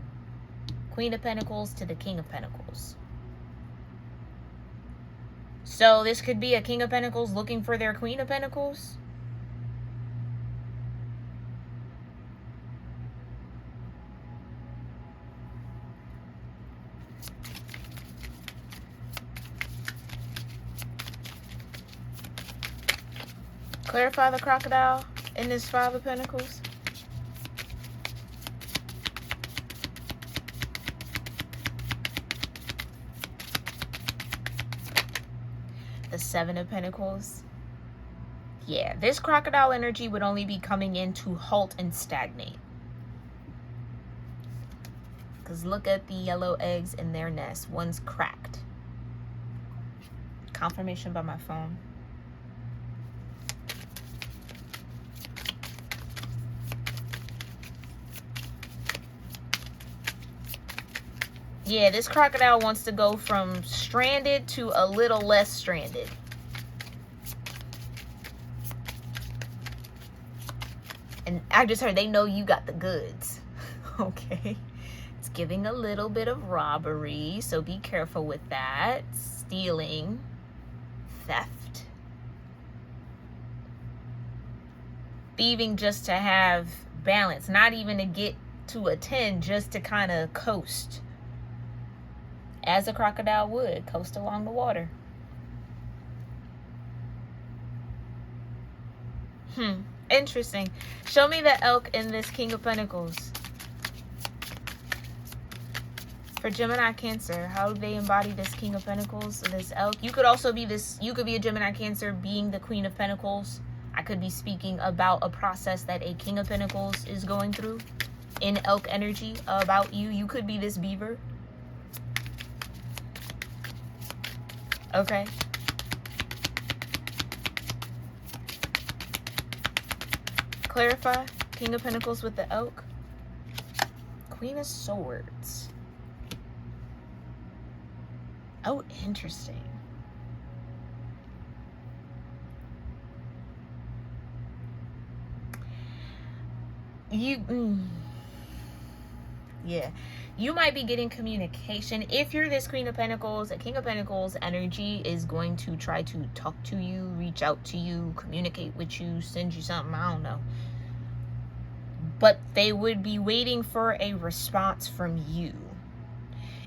Queen of Pentacles to the King of Pentacles. So this could be a King of Pentacles looking for their Queen of Pentacles. Clarify the crocodile in this Five of Pentacles. The Seven of Pentacles. Yeah, this crocodile energy would only be coming in to halt and stagnate. Because look at the yellow eggs in their nest. One's cracked. Confirmation by my phone. Yeah, this crocodile wants to go from stranded to a little less stranded. And I just heard they know you got the goods. Okay. It's giving a little bit of robbery, so be careful with that. Stealing. Theft. Thieving just to have balance. Not even to get to a 10, just to kind of coast. As a crocodile would, coast along the water. Interesting. Show me the elk in this King of Pentacles. For Gemini Cancer, how do they embody this King of Pentacles, this elk? You could also be this, you could be a Gemini Cancer being the Queen of Pentacles. I could be speaking about a process that a King of Pentacles is going through in elk energy about you. You could be this beaver. Okay. Clarify. King of Pentacles with the elk. Queen of Swords. Oh, interesting. Yeah. You might be getting communication. If you're this Queen of Pentacles, a King of Pentacles energy is going to try to talk to you, reach out to you, communicate with you, send you something, I don't know. But they would be waiting for a response from you.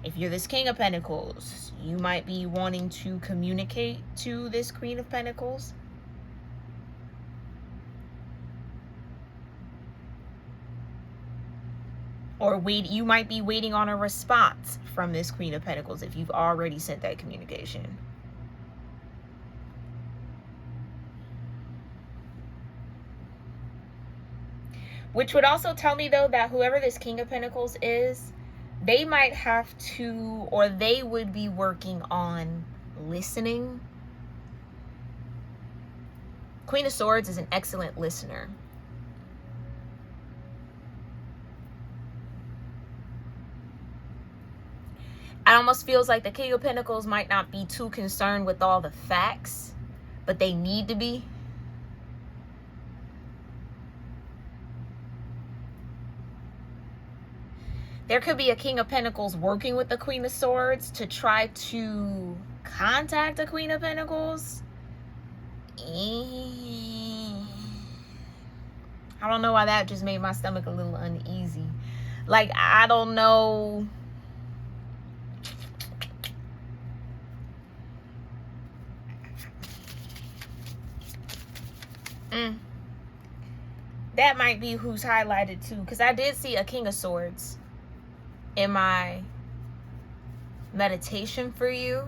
If you're this King of Pentacles, you might be wanting to communicate to this Queen of Pentacles. Or you might be waiting on a response from this Queen of Pentacles if you've already sent that communication. Which would also tell me, though, that whoever this King of Pentacles is, they might have to, or they would be working on listening. Queen of Swords is an excellent listener. It almost feels like the King of Pentacles might not be too concerned with all the facts, but they need to be. There could be a King of Pentacles working with the Queen of Swords to try to contact the Queen of Pentacles. I don't know why that just made my stomach a little uneasy. Like, I don't know. That might be who's highlighted too, because I did see a King of Swords in my meditation for you.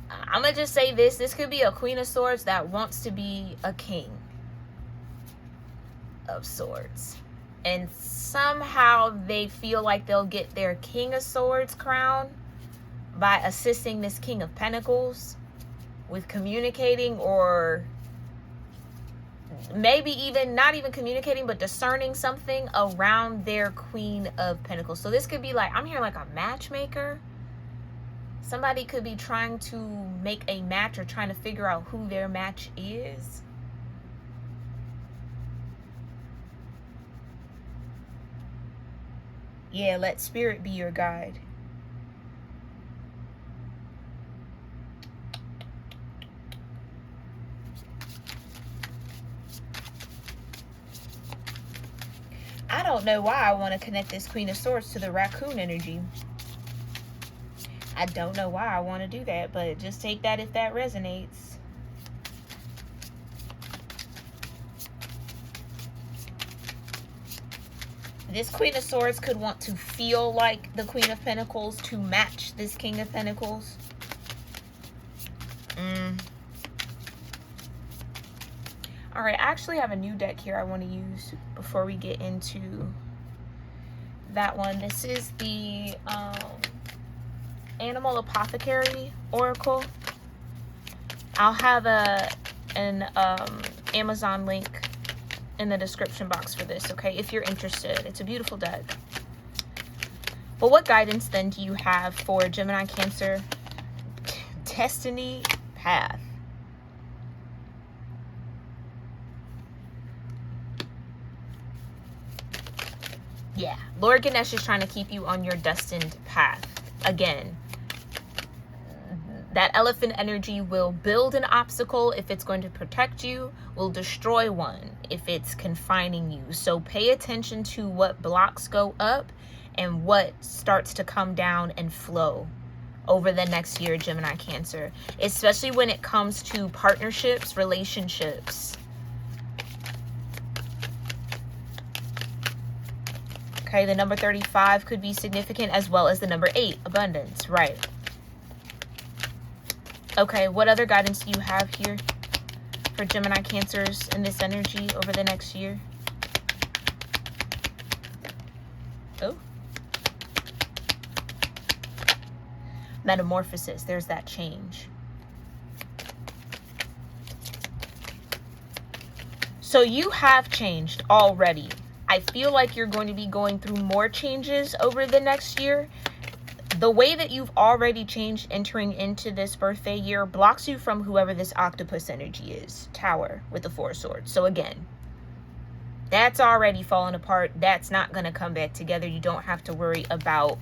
I'm gonna just say this could be a Queen of Swords that wants to be a King of Swords, and somehow they feel like they'll get their King of Swords crown by assisting this King of Pentacles with communicating, or maybe even not even communicating, but discerning something around their Queen of Pentacles. So this could be like, I'm hearing like a matchmaker. Somebody could be trying to make a match or trying to figure out who their match is. Yeah, let spirit be your guide. I don't know why I want to connect this Queen of Swords to the raccoon energy. I don't know why I want to do that, but just take that if that resonates. This Queen of Swords could want to feel like the Queen of Pentacles to match this King of Pentacles. All right, I actually have a new deck here I want to use before we get into that one. This is the Animal Apothecary Oracle. I'll have an Amazon link in the description box for this, okay, if you're interested. It's a beautiful deck. But what guidance then do you have for Gemini Cancer destiny path? Yeah, Lord Ganesh is trying to keep you on your destined path. Again, that elephant energy will build an obstacle if it's going to protect you, will destroy one if it's confining you. So pay attention to what blocks go up and what starts to come down and flow over the next year, Gemini Cancer, especially when it comes to partnerships, relationships. Okay, the number 35 could be significant, as well as the number 8, abundance, right? Okay, what other guidance do you have here for Gemini Cancers in this energy over the next year? Oh. Metamorphosis, there's that change. So you have changed already. I feel like you're going to be going through more changes over the next year. The way that you've already changed entering into this birthday year blocks you from whoever this octopus energy is. Tower with the 4 swords. So again, that's already fallen apart. That's not going to come back together. You don't have to worry about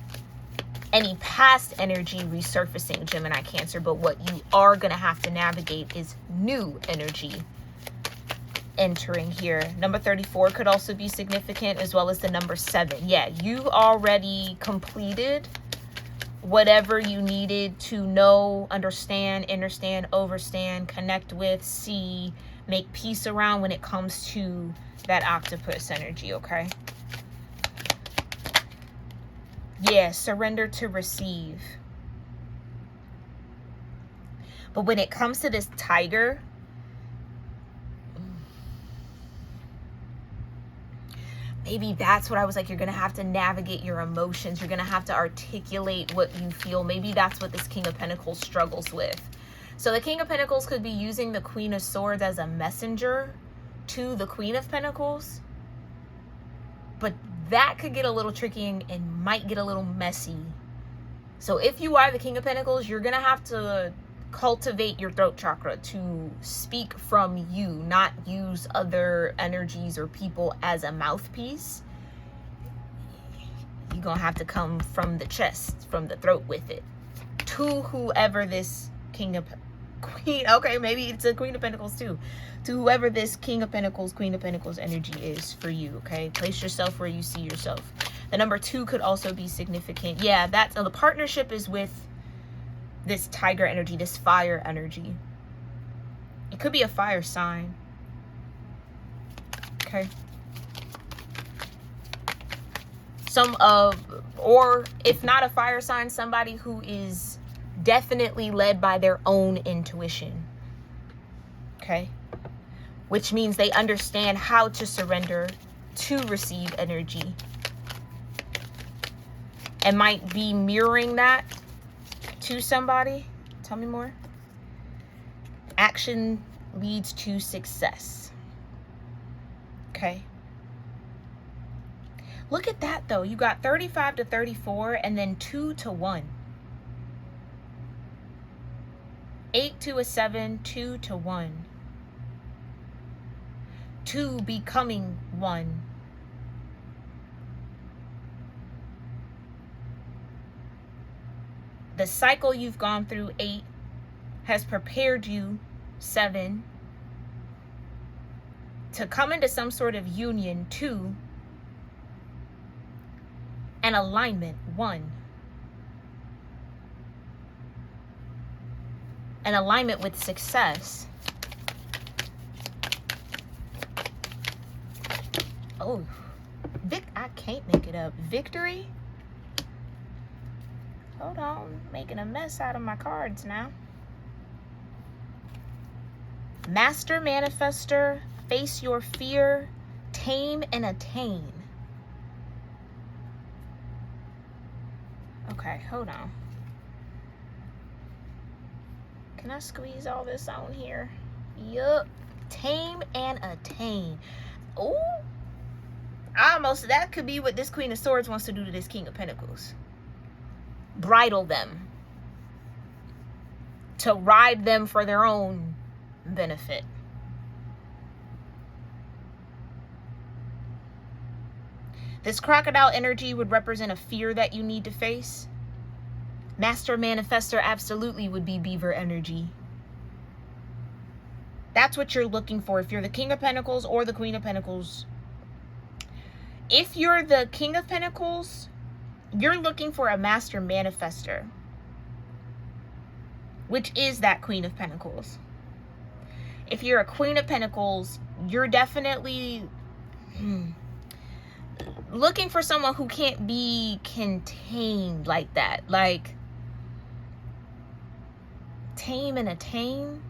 any past energy resurfacing, Gemini Cancer. But what you are going to have to navigate is new energy entering here. Number 34 could also be significant, as well as the number 7. Yeah, you already completed whatever you needed to know, understand, overstand, connect with, see, make peace around when it comes to that octopus energy, okay? Yeah, surrender to receive. But when it comes to this tiger, maybe that's what I was like, you're going to have to navigate your emotions. You're going to have to articulate what you feel. Maybe that's what this King of Pentacles struggles with. So the King of Pentacles could be using the Queen of Swords as a messenger to the Queen of Pentacles. But that could get a little tricky and might get a little messy. So if you are the King of Pentacles, you're going to have to cultivate your throat chakra to speak from you, not use other energies or people as a mouthpiece. gonna have to come from the chest, from the throat with it. To whoever this Queen, okay, maybe it's a Queen of Pentacles too. To whoever this King of Pentacles, Queen of Pentacles energy is for you, okay? Place yourself where you see yourself. The number 2 could also be significant. Yeah, that's the partnership is with this tiger energy, this fire energy. It could be a fire sign. Okay. Or if not a fire sign, somebody who is definitely led by their own intuition. Okay. Which means they understand how to surrender to receive energy. And might be mirroring that to somebody. Tell me more. Action leads to success. Okay. Look at that though. You got 35 to 34 and then 2 to 1. 8 to a 7, 2 to 1. 2 becoming 1. The cycle you've gone through, 8, has prepared you, 7, to come into some sort of union, 2, and alignment, 1. An alignment with success. Oh, I can't make it up. Victory? Hold on, making a mess out of my cards now. Master manifester, face your fear, tame and attain. Okay, hold on. Can I squeeze all this on here? Yup. Tame and attain. Ooh. Almost, that could be what this Queen of Swords wants to do to this King of Pentacles. Bridle them. To ride them for their own benefit. This crocodile energy would represent a fear that you need to face. Master manifester absolutely would be beaver energy. That's what you're looking for if you're the King of Pentacles or the Queen of Pentacles. If you're the King of Pentacles, you're looking for a master manifester, which is that Queen of Pentacles. If you're a Queen of Pentacles, you're definitely looking for someone who can't be contained like that. Like, tame and attain.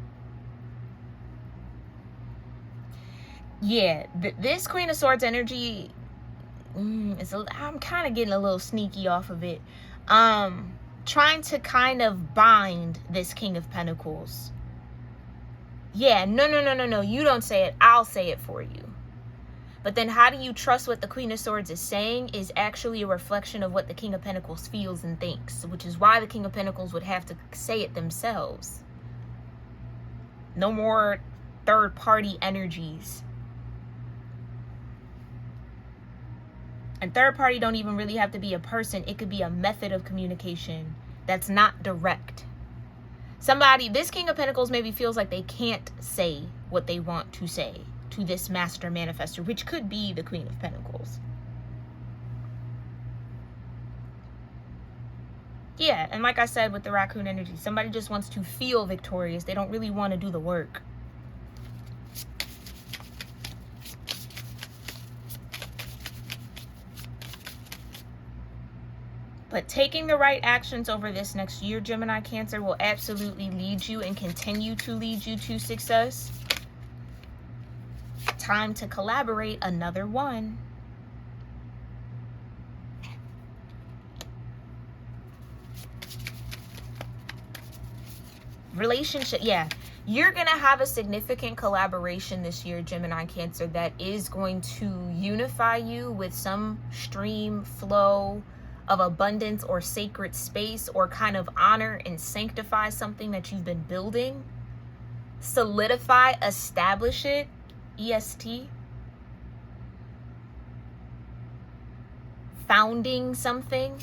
Yeah, this Queen of Swords energy, I'm kind of getting a little sneaky off of it. Trying to kind of bind this King of Pentacles. Yeah, no. You don't say it. I'll say it for you. But then how do you trust what the Queen of Swords is saying is actually a reflection of what the King of Pentacles feels and thinks, which is why the King of Pentacles would have to say it themselves. No more third-party energies. And third party don't even really have to be a person. It could be a method of communication that's not direct. This King of Pentacles maybe feels like they can't say what they want to say to this master manifester, which could be the Queen of Pentacles. Yeah, and like I said with the raccoon energy, somebody just wants to feel victorious. They don't really want to do the work. But taking the right actions over this next year, Gemini Cancer, will absolutely lead you and continue to lead you to success. Time to collaborate, another 1. Relationship, yeah. You're going to have a significant collaboration this year, Gemini Cancer, that is going to unify you with some stream, flow of abundance or sacred space, or kind of honor and sanctify something that you've been building. Solidify, establish it, EST. founding something.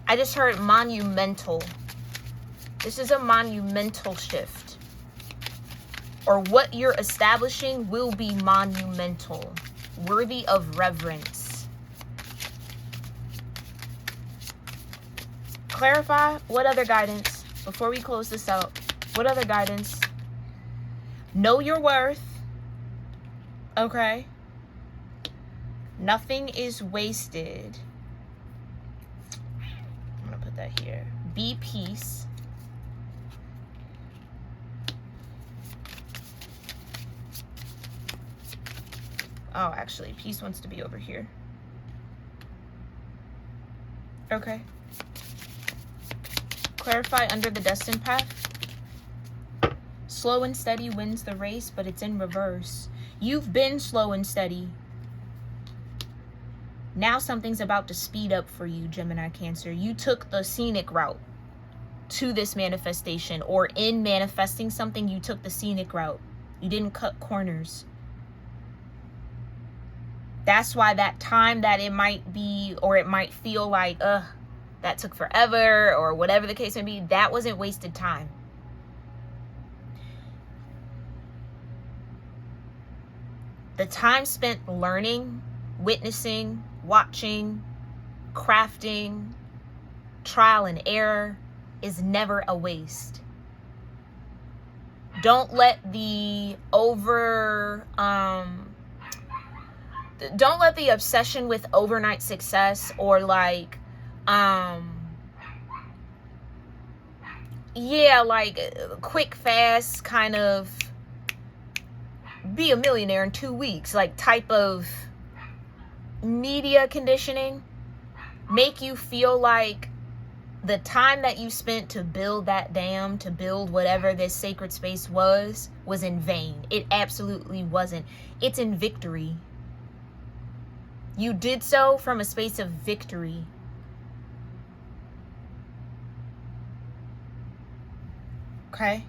I just heard monumental. This is a monumental shift. Or what you're establishing will be monumental, worthy of reverence. Clarify, what other guidance? Before we close this out, what other guidance? Know your worth. Okay. Nothing is wasted. I'm going to put that here. Be peace. Oh, actually, peace wants to be over here. Okay. Clarify under the destined path. Slow and steady wins the race, but it's in reverse. You've been slow and steady. Now something's about to speed up for you, Gemini Cancer. You took the scenic route to this manifestation, or in manifesting something, you took the scenic route. You didn't cut corners. That's why that time that it might be, or it might feel like, that took forever, or whatever the case may be, that wasn't wasted time. The time spent learning, witnessing, watching, crafting, trial and error is never a waste. Don't let the don't let the obsession with overnight success, or like quick fast kind of be a millionaire in 2 weeks, like type of media conditioning, make you feel like the time that you spent to build that dam, to build whatever this sacred space was in vain. It absolutely wasn't. It's in victory. You did so from a space of victory. Okay?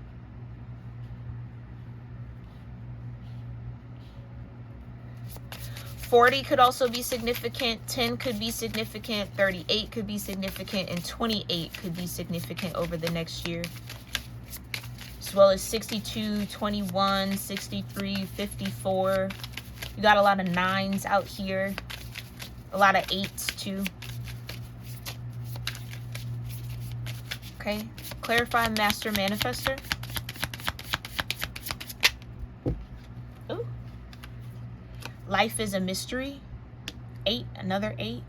$40 could also be significant, 10 could be significant, 38 could be significant, and 28 could be significant over the next year. As well as 62, 21, 63, 54. You got a lot of 9s out here. A lot of 8s too. Okay, clarify master manifester. Ooh. Life is a mystery. 8, another 8.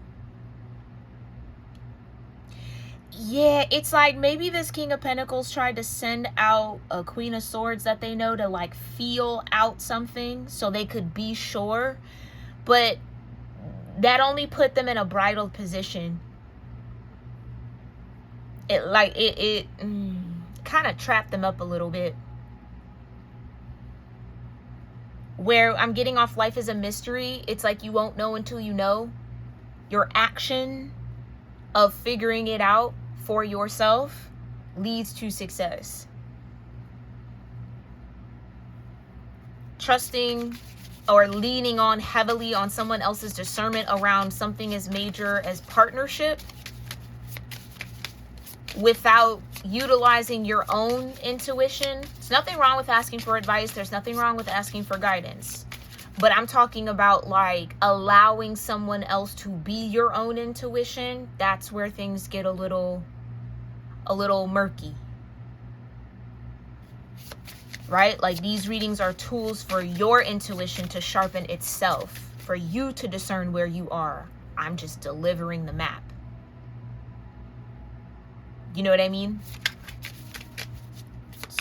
Yeah, it's like maybe this King of Pentacles tried to send out a Queen of Swords that they know to like feel out something so they could be sure. But that only put them in a bridled position. It kind of trapped them up a little bit. Where I'm getting off life is a mystery. It's like you won't know until you know. Your action of figuring it out for yourself leads to success. Trusting or leaning on heavily on someone else's discernment around something as major as partnership without utilizing your own intuition. There's nothing wrong with asking for advice. There's nothing wrong with asking for guidance. But I'm talking about like allowing someone else to be your own intuition. That's where things get a little murky. Right? Like these readings are tools for your intuition to sharpen itself, for you to discern where you are. I'm just delivering the map. You know what I mean?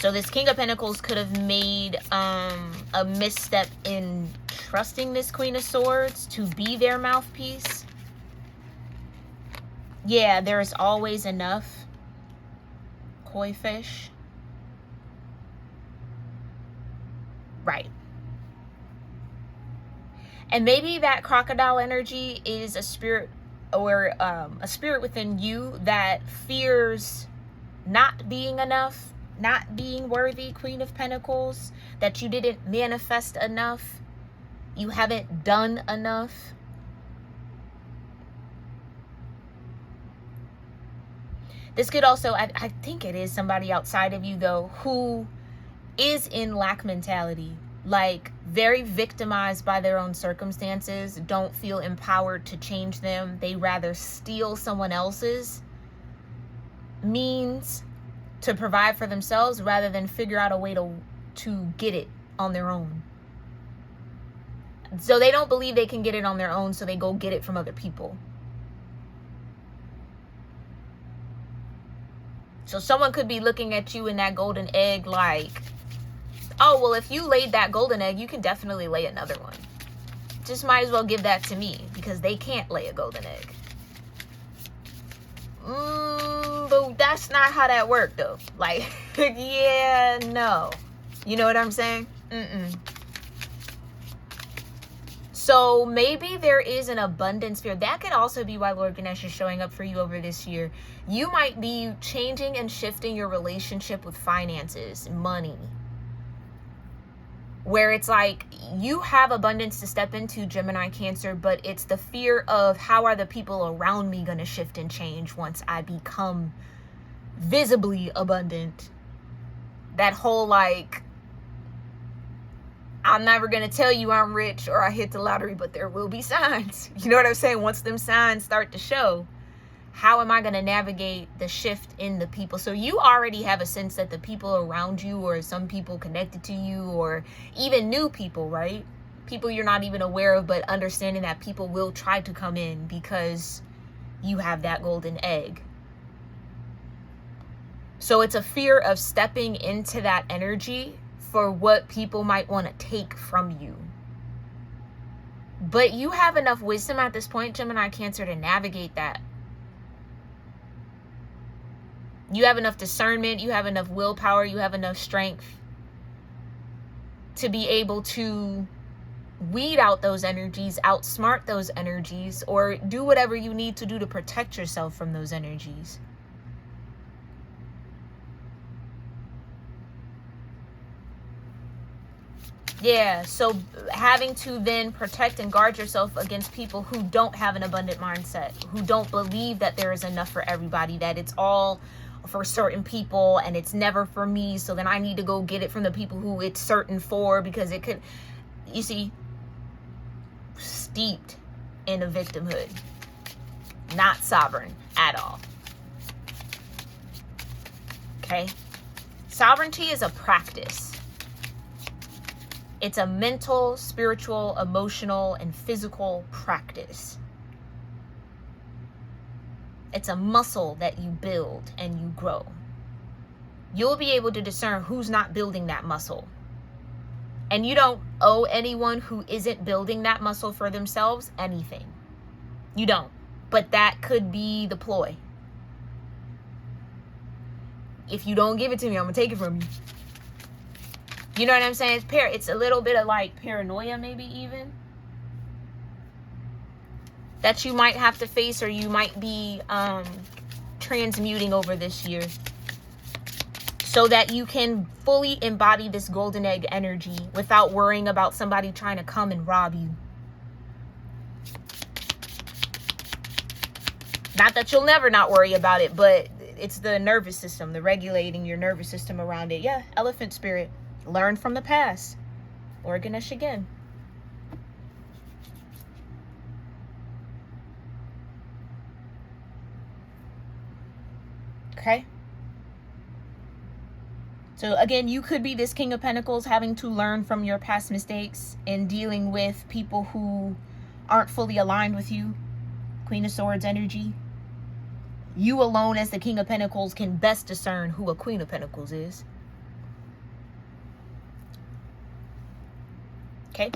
So this King of Pentacles could have made a misstep in trusting this Queen of Swords to be their mouthpiece. Yeah, there is always enough. Koi fish. Right. And maybe that crocodile energy is a spirit, or a spirit within you that fears not being enough, not being worthy, Queen of Pentacles, that you didn't manifest enough, You haven't done enough. This could also, I think it is somebody outside of you though, who is in lack mentality, like very victimized by their own circumstances, don't feel empowered to change them. They rather steal someone else's means to provide for themselves rather than figure out a way to get it on their own. So they don't believe they can get it on their own, so they go get it from other people. So someone could be looking at you in that golden egg like, oh, well, if you laid that golden egg, you can definitely lay another one. Just might as well give that to me because they can't lay a golden egg. But that's not how that worked, though. Like, yeah, no. You know what I'm saying? So maybe there is an abundance fear. That could also be why Lord Ganesh is showing up for you over this year. You might be changing and shifting your relationship with finances, money, where it's like you have abundance to step into, Gemini Cancer, but it's the fear of how are the people around me going to shift and change once I become visibly abundant. That whole like, I'm never going to tell you I'm rich or I hit the lottery, but there will be signs. You know what I'm saying? Once them signs start to show, how am I going to navigate the shift in the people? So you already have a sense that the people around you or some people connected to you or even new people, right? People you're not even aware of, but understanding that people will try to come in because you have that golden egg. So it's a fear of stepping into that energy for what people might want to take from you. But you have enough wisdom at this point, Gemini Cancer, to navigate that. You have enough discernment, you have enough willpower, you have enough strength to be able to weed out those energies, outsmart those energies, or do whatever you need to do to protect yourself from those energies. Yeah, so having to then protect and guard yourself against people who don't have an abundant mindset, who don't believe that there is enough for everybody, that it's all for certain people and it's never for me, so then I need to go get it from the people who it's certain for, because it could, you see, steeped in a victimhood, not sovereign at all. Okay? Sovereignty is a practice. It's a mental, spiritual, emotional, and physical practice. It's a muscle that you build and you grow. You'll be able to discern who's not building that muscle. And you don't owe anyone who isn't building that muscle for themselves anything. You don't. But that could be the ploy. If you don't give it to me, I'm going to take it from you. You know what I'm saying? It's a little bit of like paranoia, maybe even, that you might have to face, or you might be transmuting over this year, so that you can fully embody this golden egg energy without worrying about somebody trying to come and rob you. Not that you'll never not worry about it, but it's the nervous system, the regulating your nervous system around it. Yeah, elephant spirit. Learn from the past. Lord Ganesh again. Okay. So again, you could be this King of Pentacles, having to learn from your past mistakes and dealing with people who aren't fully aligned with you. Queen of Swords energy. You alone as the King of Pentacles can best discern who a Queen of Pentacles is. Okay,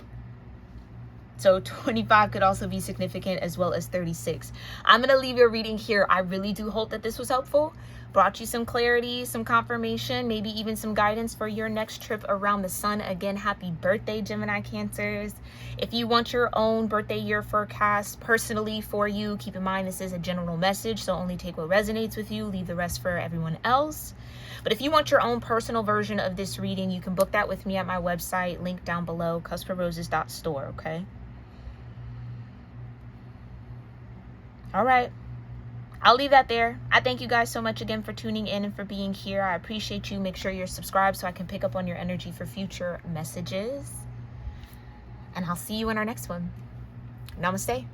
so 25 could also be significant, as well as 36. I'm going to leave your reading here. I really do hope that this was helpful. brought you some clarity, some confirmation, maybe even some guidance for your next trip around the sun. Again, happy birthday, Gemini Cancers. If you want your own birthday year forecast personally for you, keep in mind this is a general message, so only take what resonates with you, leave the rest for everyone else. But if you want your own personal version of this reading, you can book that with me at my website, link down below, cusproses.store, okay? All right. I'll leave that there. I thank you guys so much again for tuning in and for being here. I appreciate you. Make sure you're subscribed so I can pick up on your energy for future messages. And I'll see you in our next one. Namaste.